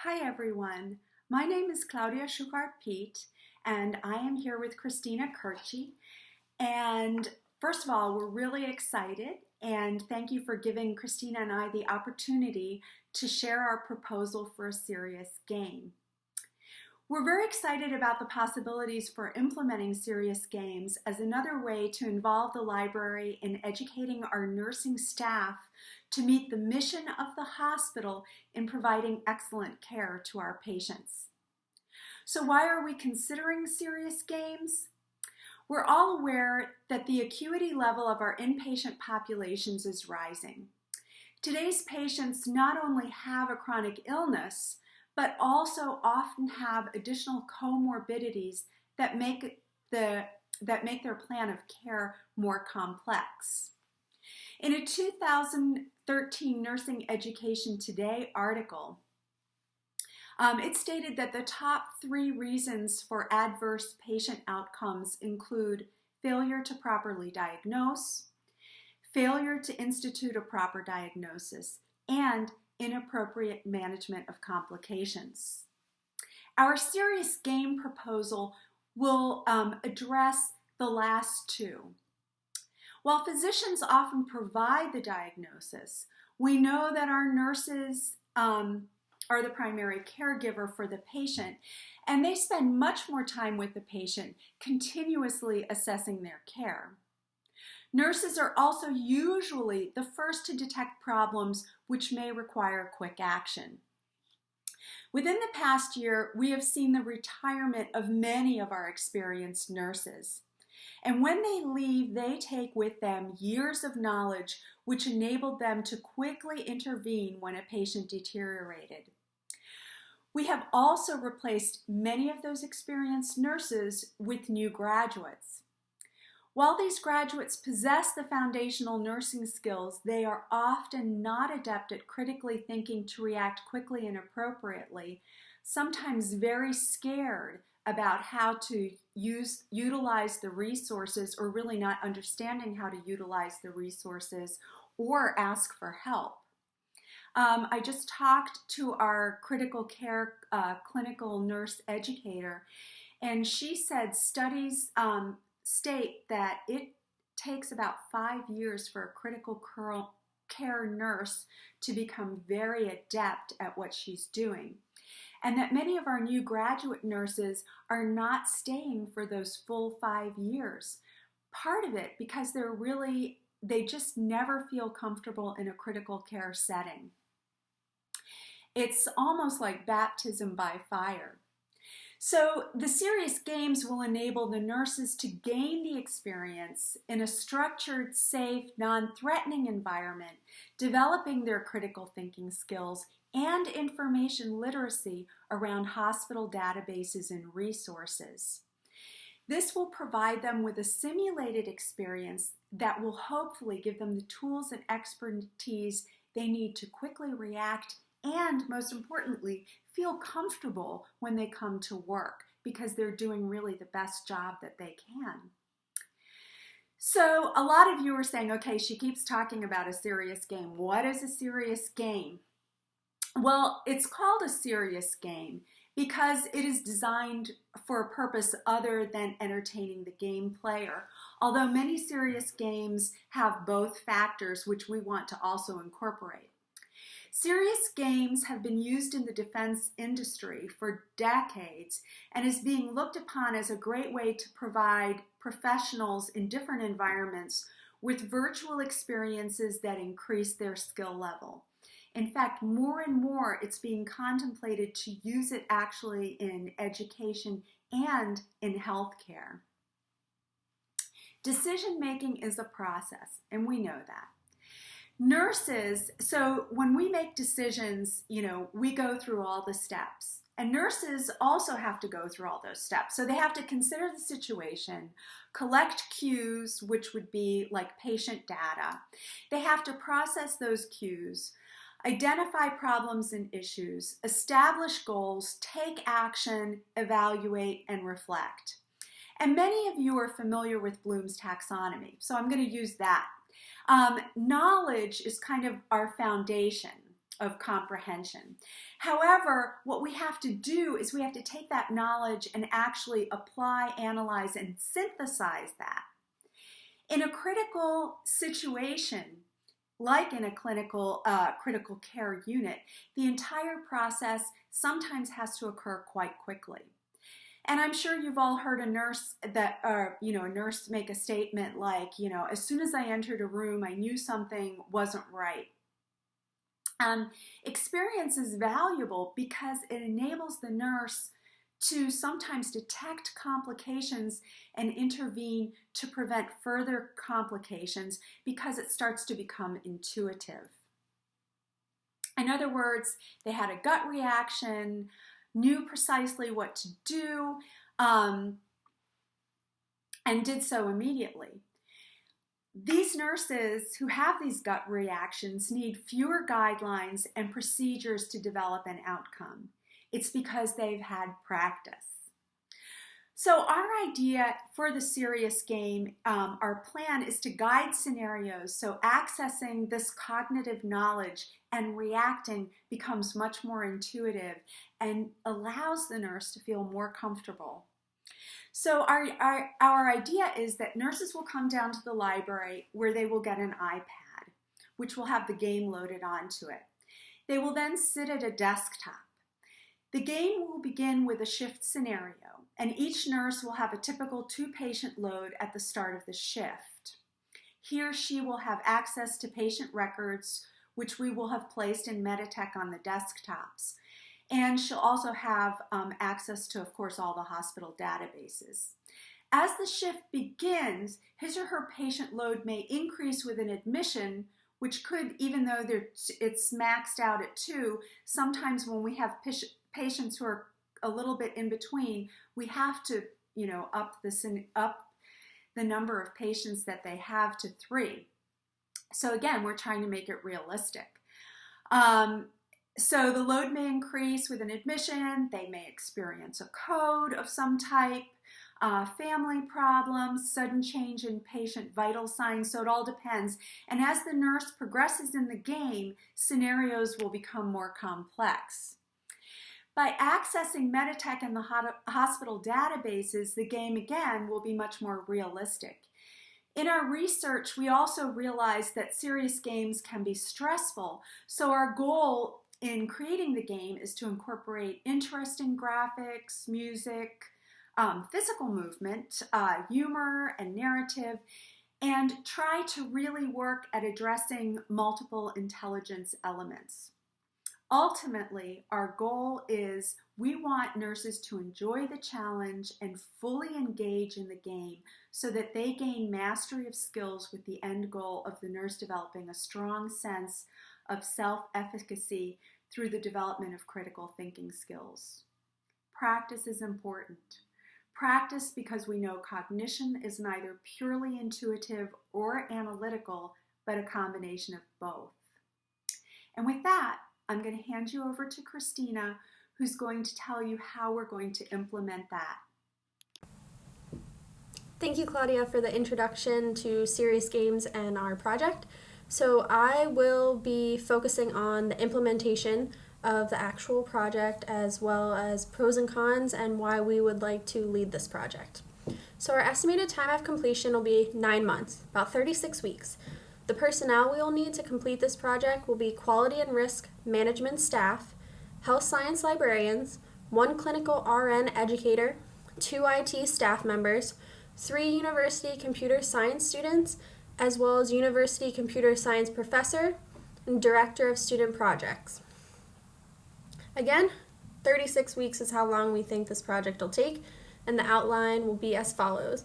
Hi everyone, my name is Claudia Peet and I am here with Christina Curci. And first of all, we're really excited and thank you for giving Christina and I the opportunity to share our proposal for a serious game. We're very excited about the possibilities for implementing serious games as another way to involve the library in educating our nursing staff to meet the mission of the hospital in providing excellent care to our patients. So why are we considering serious games? We're all aware that the acuity level of our inpatient populations is rising. Today's patients not only have a chronic illness, but also often have additional comorbidities that make their plan of care more complex. In a 2013 Nursing Education Today article, it stated that the top 3 reasons for adverse patient outcomes include failure to properly diagnose, failure to institute a proper diagnosis, and inappropriate management of complications. Our serious game proposal will address the last 2. While physicians often provide the diagnosis, we know that our nurses are the primary caregiver for the patient, and they spend much more time with the patient, continuously assessing their care. Nurses are also usually the first to detect problems which may require quick action. Within the past year, we have seen the retirement of many of our experienced nurses. And when they leave, they take with them years of knowledge which enabled them to quickly intervene when a patient deteriorated. We have also replaced many of those experienced nurses with new graduates. While these graduates possess the foundational nursing skills, they are often not adept at critically thinking to react quickly and appropriately, sometimes very scared about how to utilize the resources, or really not understanding how to utilize the resources or ask for help. I just talked to our critical care clinical nurse educator, and she said studies state that it takes about 5 years for a critical care nurse to become very adept at what she's doing, and that many of our new graduate nurses are not staying for those full 5 years. Part of it because they just never feel comfortable in a critical care setting. It's almost like baptism by fire. So the serious games will enable the nurses to gain the experience in a structured, safe, non-threatening environment, developing their critical thinking skills and information literacy around hospital databases and resources. This will provide them with a simulated experience that will hopefully give them the tools and expertise they need to quickly react and, most importantly, feel comfortable when they come to work because they're doing really the best job that they can. So a lot of you are saying, okay, she keeps talking about a serious game. What is a serious game? Well, it's called a serious game because it is designed for a purpose other than entertaining the game player. Although many serious games have both factors which we want to also incorporate. Serious games have been used in the defense industry for decades and is being looked upon as a great way to provide professionals in different environments with virtual experiences that increase their skill level. In fact, more and more it's being contemplated to use it actually in education and in healthcare. Decision making is a process, and we know that. Nurses, so when we make decisions, we go through all the steps. And nurses also have to go through all those steps. So they have to consider the situation, collect cues, which would be like patient data. They have to process those cues, identify problems and issues, establish goals, take action, evaluate, and reflect. And many of you are familiar with Bloom's taxonomy, so I'm going to use that. Knowledge is kind of our foundation. of comprehension. However, what we have to do is we have to take that knowledge and actually apply, analyze, and synthesize that. In a critical situation, like in a clinical critical care unit, the entire process sometimes has to occur quite quickly. And I'm sure you've all heard a nurse make a statement like, as soon as I entered a room, I knew something wasn't right. Experience is valuable because it enables the nurse to sometimes detect complications and intervene to prevent further complications because it starts to become intuitive. In other words, they had a gut reaction, knew precisely what to do, and did so immediately. These nurses who have these gut reactions need fewer guidelines and procedures to develop an outcome. It's because they've had practice. So our idea for the serious game, our plan is to guide scenarios so accessing this cognitive knowledge and reacting becomes much more intuitive and allows the nurse to feel more comfortable. So our idea is that nurses will come down to the library where they will get an iPad, which will have the game loaded onto it. They will then sit at a desktop. The game will begin with a shift scenario, and each nurse will have a typical 2-patient load at the start of the shift. He or she will have access to patient records, which we will have placed in Meditech on the desktops. And she'll also have access to, of course, all the hospital databases. As the shift begins, his or her patient load may increase with an admission, which could, even though it's maxed out at 2, sometimes when we have patients who are a little bit in between, we have to, up the number of patients that they have to 3. So again, we're trying to make it realistic. So the load may increase with an admission. They may experience a code of some type, family problems, sudden change in patient vital signs. So it all depends. And as the nurse progresses in the game, scenarios will become more complex. By accessing Meditech and the hospital databases, the game again will be much more realistic. In our research, we also realized that serious games can be stressful. So our goal in creating the game is to incorporate interesting graphics, music, physical movement, humor, and narrative, and try to really work at addressing multiple intelligence elements. Ultimately, our goal is we want nurses to enjoy the challenge and fully engage in the game so that they gain mastery of skills with the end goal of the nurse developing a strong sense of self-efficacy through the development of critical thinking skills. Practice is important. Practice because we know cognition is neither purely intuitive or analytical, but a combination of both. And with that, I'm going to hand you over to Christina, who's going to tell you how we're going to implement that. Thank you, Claudia, for the introduction to serious games and our project. So I will be focusing on the implementation of the actual project as well as pros and cons and why we would like to lead this project. So our estimated time of completion will be 9 months, about 36 weeks. The personnel we will need to complete this project will be quality and risk management staff, health science librarians, 1 clinical RN educator, 2 IT staff members, 3 university computer science students, as well as university computer science professor and director of student projects. Again, 36 weeks is how long we think this project will take, and the outline will be as follows.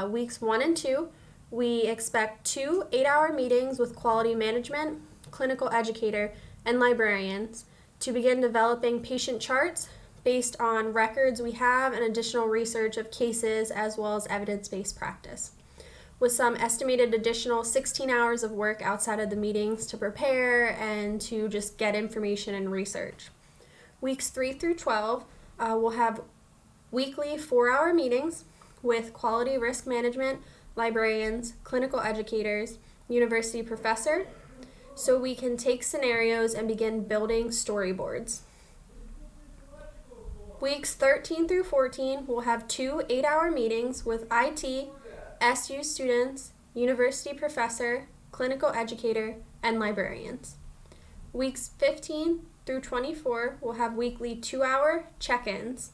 Weeks 1 and 2, we expect 2 8-hour meetings with quality management, clinical educator, and librarians to begin developing patient charts based on records we have and additional research of cases as well as evidence-based practice, with some estimated additional 16 hours of work outside of the meetings to prepare and to just get information and research. Weeks 3 through 12, we'll have weekly 4-hour meetings with quality risk management, librarians, clinical educators, university professor, so we can take scenarios and begin building storyboards. Weeks 13 through 14 will have 2 8-hour meetings with IT, SU students, university professor, clinical educator, and librarians. Weeks 15 through 24 will have weekly 2-hour check-ins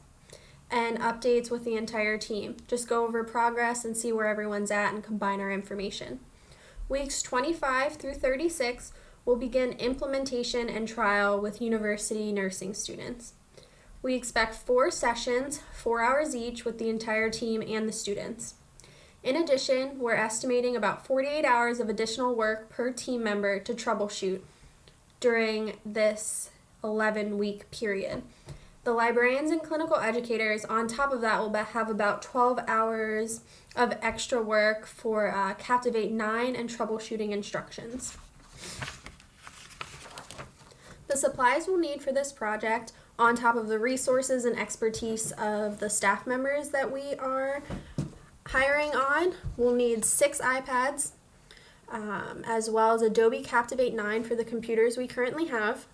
and updates with the entire team. Just go over progress and see where everyone's at and combine our information. Weeks 25 through 36 will begin implementation and trial with university nursing students. We expect 4 sessions, 4 hours each, with the entire team and the students. In addition, we're estimating about 48 hours of additional work per team member to troubleshoot during this 11-week period. The librarians and clinical educators, on top of that, will have about 12 hours of extra work for Captivate 9 and troubleshooting instructions. The supplies we'll need for this project, on top of the resources and expertise of the staff members that we are hiring on, we'll need 6 iPads, as well as Adobe Captivate 9 for the computers we currently have.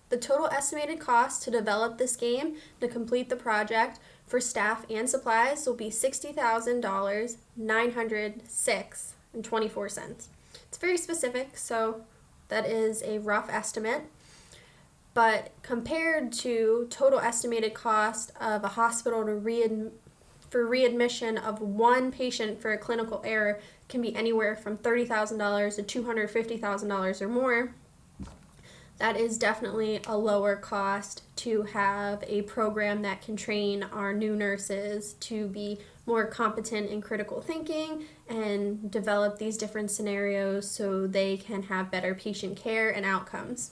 The total estimated cost to develop this game to complete the project for staff and supplies will be $60,000, $906.24. It's very specific, so that is a rough estimate. But compared to total estimated cost of a hospital for readmission of one patient for a clinical error can be anywhere from $30,000 to $250,000 or more, that is definitely a lower cost to have a program that can train our new nurses to be more competent in critical thinking and develop these different scenarios so they can have better patient care and outcomes.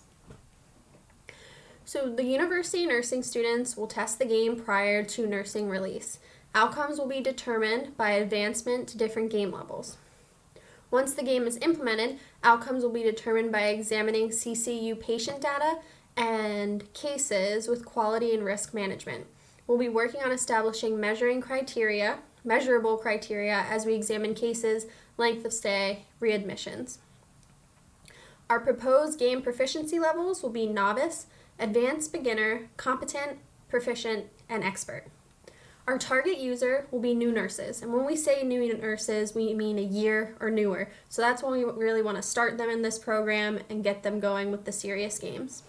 So the university nursing students will test the game prior to nursing release. Outcomes will be determined by advancement to different game levels. Once the game is implemented, outcomes will be determined by examining CCU patient data and cases with quality and risk management. We'll be working on establishing measurable criteria as we examine cases, length of stay, readmissions. Our proposed game proficiency levels will be novice, advanced beginner, competent, proficient, and expert. Our target user will be new nurses, and when we say new nurses, we mean a year or newer. So that's when we really want to start them in this program and get them going with the serious games.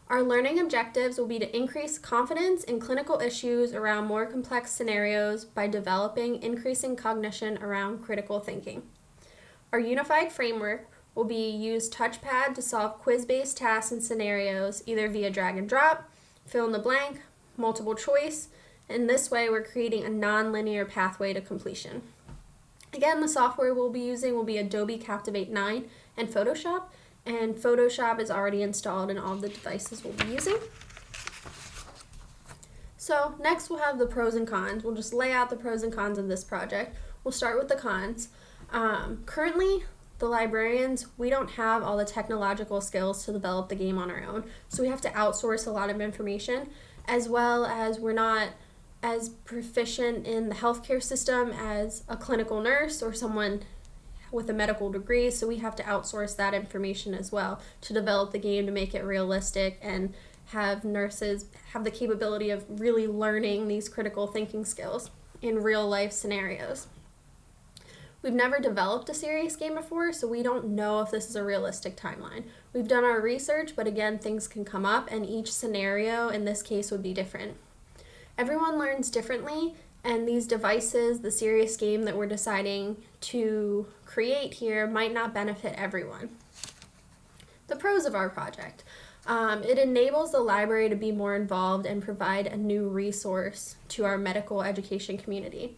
Our learning objectives will be to increase confidence in clinical issues around more complex scenarios by developing increasing cognition around critical thinking. Our unified framework will be use touchpad to solve quiz-based tasks and scenarios, either via drag and drop, fill in the blank, multiple choice. In this way, we're creating a non-linear pathway to completion. Again, the software we'll be using will be Adobe Captivate 9 and Photoshop is already installed in all the devices we'll be using. So next we'll have the pros and cons. We'll just lay out the pros and cons of this project. We'll start with the cons. Currently, the librarians, we don't have all the technological skills to develop the game on our own, so we have to outsource a lot of information, as well as we're not as proficient in the healthcare system as a clinical nurse or someone with a medical degree, so we have to outsource that information as well to develop the game to make it realistic and have nurses have the capability of really learning these critical thinking skills in real life scenarios. We've never developed a serious game before, so we don't know if this is a realistic timeline. We've done our research, but again, things can come up, and each scenario in this case would be different. Everyone learns differently, and these devices, the serious game that we're deciding to create here, might not benefit everyone. The pros of our project. It enables the library to be more involved and provide a new resource to our medical education community.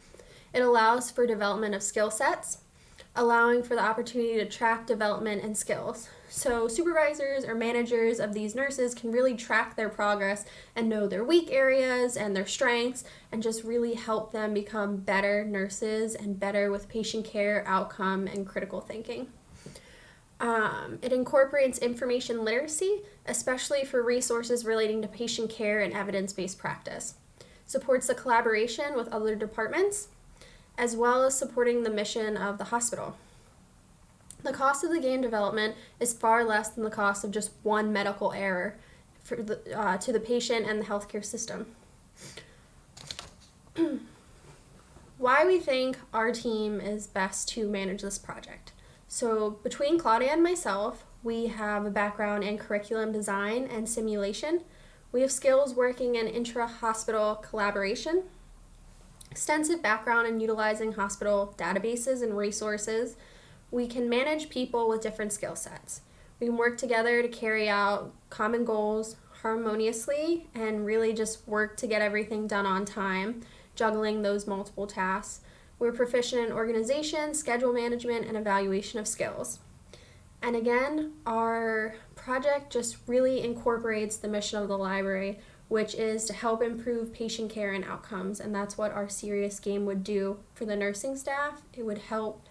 It allows for development of skill sets, allowing for the opportunity to track development and skills. So supervisors or managers of these nurses can really track their progress and know their weak areas and their strengths and just really help them become better nurses and better with patient care, outcome, and critical thinking. It incorporates information literacy, especially for resources relating to patient care and evidence-based practice. Supports the collaboration with other departments, as well as supporting the mission of the hospital. The cost of the game development is far less than the cost of just one medical error to the patient and the healthcare system. Why we think our team is best to manage this project. So between Claudia and myself, we have a background in curriculum design and simulation. We have skills working in intra-hospital collaboration, extensive background in utilizing hospital databases and resources. We can manage people with different skill sets. We can work together to carry out common goals harmoniously and really just work to get everything done on time, juggling those multiple tasks. We're proficient in organization, schedule management, and evaluation of skills. And again, our project just really incorporates the mission of the library, which is to help improve patient care and outcomes. And that's what our serious game would do for the nursing staff. It would help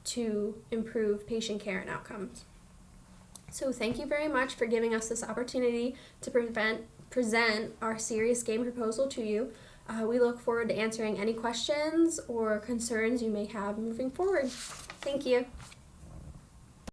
to improve patient care and outcomes. So thank you very much for giving us this opportunity to present our serious game proposal to you. We look forward to answering any questions or concerns you may have moving forward. Thank you.